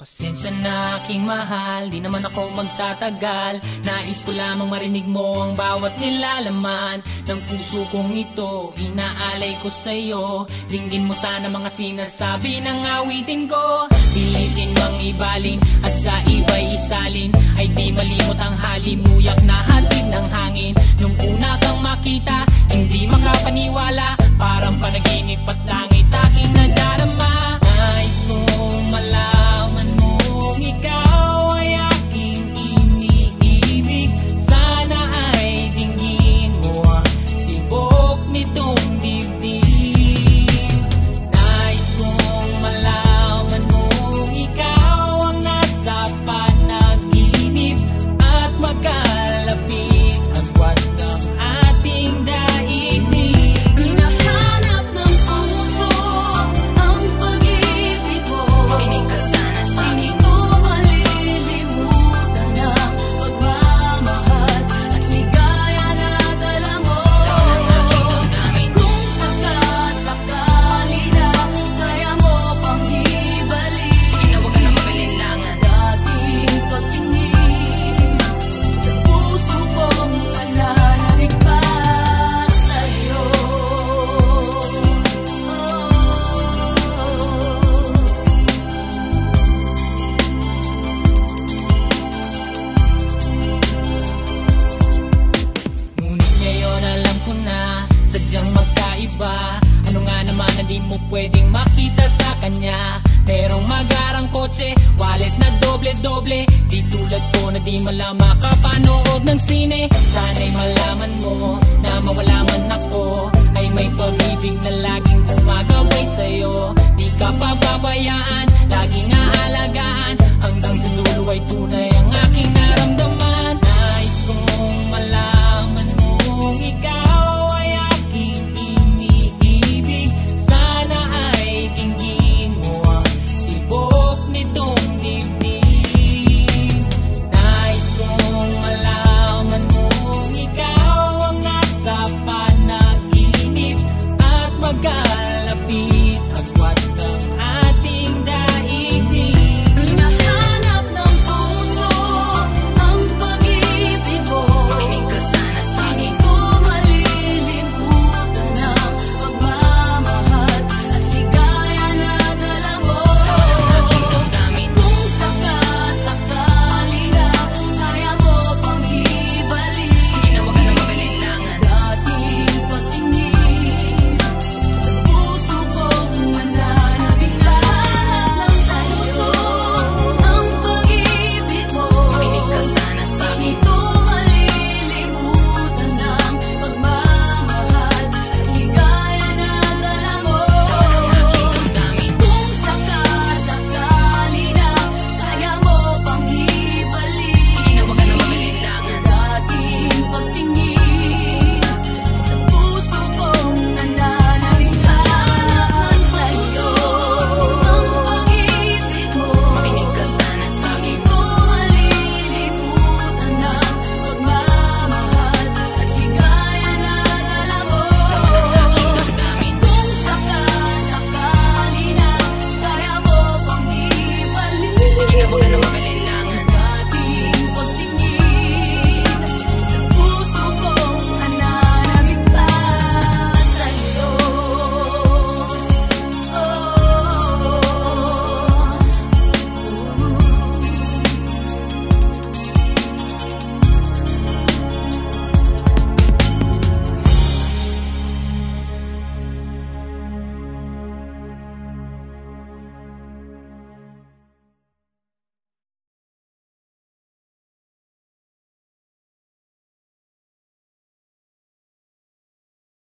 Pasensya na aking mahal, di naman ako magtatagal. Nais ko lamang marinig mo ang bawat nilalaman ng puso kong ito, inaalay ko sa'yo. Dinggin mo sana mga sinasabi ng awitin ko. Pilitin mang ibaling at sa iba'y isalin, ay di malimot ang halimuyak na hatid ng hangin. Nung una kang makita, hindi makapaniwala, parang panaginip at langit aking nadarama. Nais kong malaman mong ikaw ay aking iniibig. Sana ay dinggin mo ang tibok nitong dibdib. Nais kong malaman mong ikaw ang nasa panaginip at magkalapit ang buwan ng ating daigdig. Hinahanap ng puso ang pag-ibig mo. Makinig ka sana sa akin. Hindi ko malilimutan ang pagmamahal at ligaya na dala mo. Kung sakasakali na kaya mo pang ibalik, sige na huwag ka na mag-alinlangan. Dating pagtingin sa puso kong pananabik pa sa'yo. Ngunit ngayon alam ko na sadyang magkaiba. Ano nga naman na di mo pwedeng makita sa kanya? Merong magarang kotse, wallet na doble-doble, di tulad ko na di malang makapanood ng sine. Sana'y malaman mo na mawala man ako, ay may pag-ibig na laging gumagabay sa'yo. Di ka pababayaan, laging aalagaan, hanggang sa dulo ay tunay